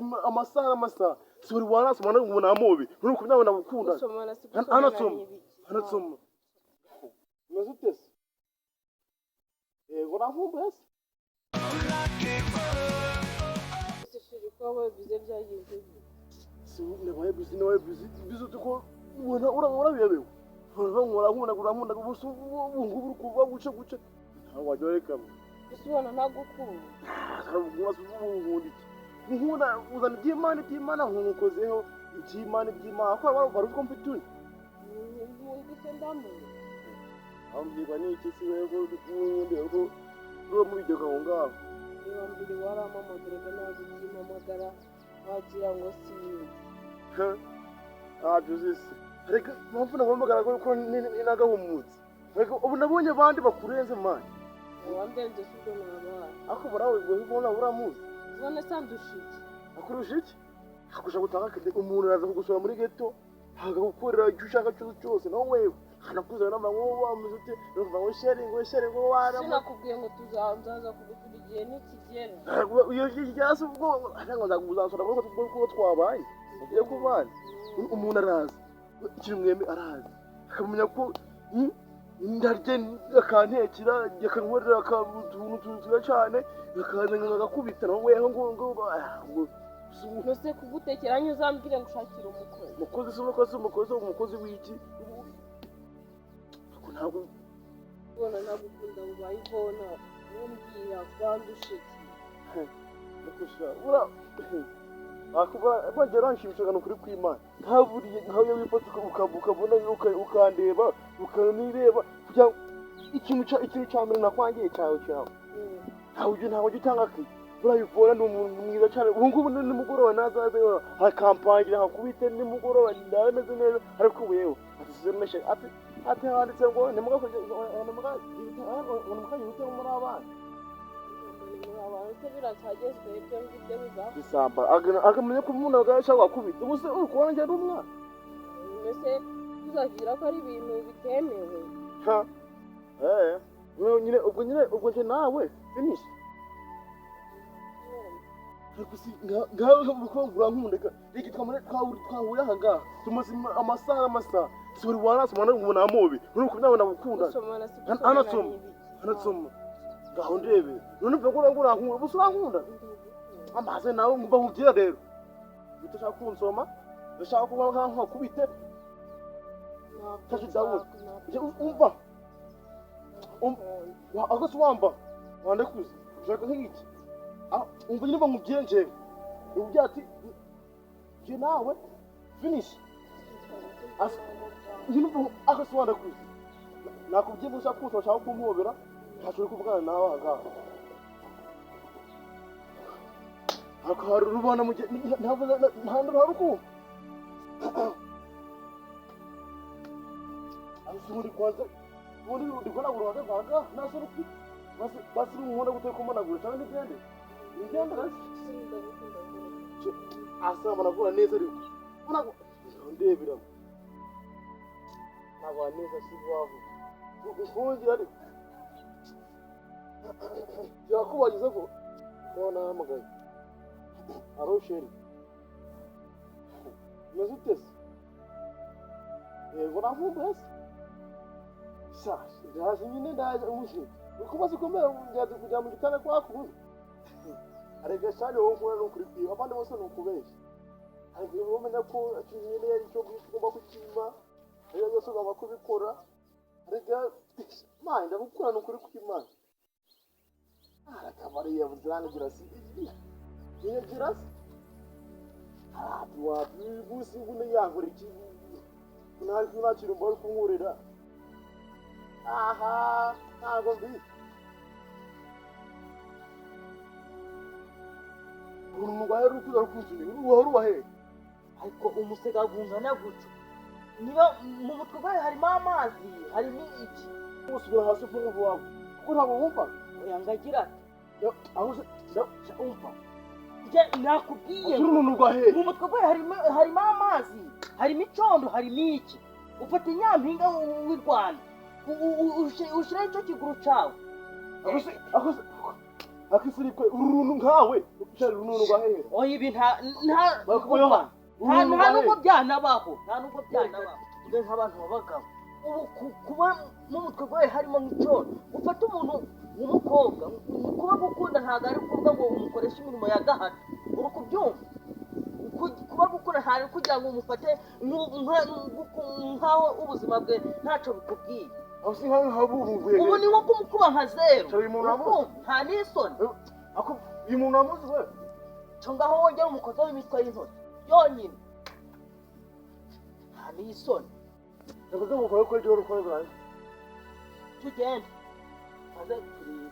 tumaze amasaha suri wanasoma ngo namobe nuko nawe nabukunda anasoma nazutese yego navumbese sishiri ko bize byagize si nabaye bizi tuko urabiyebewe nkunda ubuso ubungubu kuva guce ntawe wajyoreka bisubona ntagukunda nkunda uzana iby'Imana nkukozeho iby'Imana ko bari ko mfituni ngise ndamu ambirwa n'iki si wego n'undi ngo ro muri byo gahonga ibambiri waramamodrega nazo by'imamagara wagira ngo si josisi reka mpamvu nagombaga ko ninagahumutse reka ubu nabonye abandi bakurenze mani wambenze sudo naba ako barawe ubona uramuzi zone sandushiki akurusha iki akusha gutanga kide umuntu araza kugusura muri ghetto hagakorera icyo ushaka cyose no wewe hanakuza n'amango wamuzute ngo sharing wara sinakubwiye ngo tuzanzaza kugukira igihe nikigera iyo cyase ubwo ngo ndaguzasura ko twabaye ugiye kubana umuntu araza ikimweme araza akamenya ko ndarye akantekira yakankorera akatuntu cyane akazanga agakubita no weho ngo nose kugutekeranya uzambwire ngushakira umukozi w'iki ko ntabwo ubona nagukunda ubayivona umbwira kwandushiki nakusha ura akuba bagera nshimishaga no kuri kwimana ntaburiye nkaho yabifata ukabona ukandeba ukanireba kujya ikintu cyamere nakwangiye cyawe ntawe ugitanga ki urayivona n'umuntu mwiza cyane ubu ngubu nimugoroba nazaze akampangira hakubite nimugoroba ndameze neza ariko wewe atizemeshe ati handitse ngo nimugakoje nimugayute muri abana biracagezwe ibyo ngibyo bibaho isamba akamenya ko umuntu agashaka wakubita ubuse ukonje rumwa mbese tuzagira ko ari ibintu bitemewe ubwo nje nawe finish ngaho mukongura nkundeka riki twahurira hanga tumaze amasaha suri wanasoma ngo namobe nuko nawe nabukunda anasoma ngaho ndebe none mvuga ko nkunda busura nkunda amaze nawe ngumva nkugira rero bitashaka kunsoma ndashaka kuba nka kubite tashi dawo umva agose wamba wande kuzi ushaka nk'iki umva nyine bamubwiye nje ubya ati je nawe finish nyine agose wande kuzi nakubwiye gusa ko ushaka kumubera ntacyo kuvugana nawe agaho akaru rubona mu ntabwo haruko azuri kwaza muri ndikona buruhaga vaga nasoro ki basi umuntu gute kumona gure cyane n'igende asaba nagura neza ariko unago ndebira nabo neza sibavu ufungira ariko yakubagize ko bona amagaye arosheri nazutese yego navumbese ndaje nyine ndaje umushi uko bazi komera njyaze kujya mu gitanda kwa kubuza arega cyane wowe nkora no kuri kwiba abandi bose no kubeshya ariko umenya ko nyine yari cyo gomba kukima rero yose ugomba kubikora arega mind abukura no kuri kwimana arakabari yabuzana girasi iyo girasi wa busi bune yankora iki kunakira mboro kunkurira aha ntago mbi urumugwaye rukuza rukunzini urubahe ariko umusega gungana gutyo niba mu mutwe bwawe harimo amazi harimo iki usubira hasi fungu wawe kuko ntabwo wumva yangagira aho umva nakubwiye mu mutwe bwawe harimo amazi harimo icondo harimo iki ufata inyampinga w'i Rwanda ushyiraho icyo kiguru cyawe akisirikwe uruntu nkawe ucyari rununu rwahera oya ibi nta bakuyohana nubwo byanabaho mbe nk'abantu b'abagabo ubu kuba mu mutwe gwawe harimo nk'icyono ufata umuntu w'umukobwa kuba gukunda ntabwo ari ukuvuga ngo umukoreshe imirimo ya gahato uri kubyumva kuba gukunda ntabwo kugira ngo umufate nk'aho ubuzima bwe ntacyo bikubwiye aho si nkaho habubuye ubu ni nko kumukuba nka zero nta n'isoni uyu muntu amuzi we cyo ngaho wongera umukozi w'imitwe y'intoki yonyine nta n'isoni ntabwo gukora ko ejo rukora bwanjye tugende maze turebe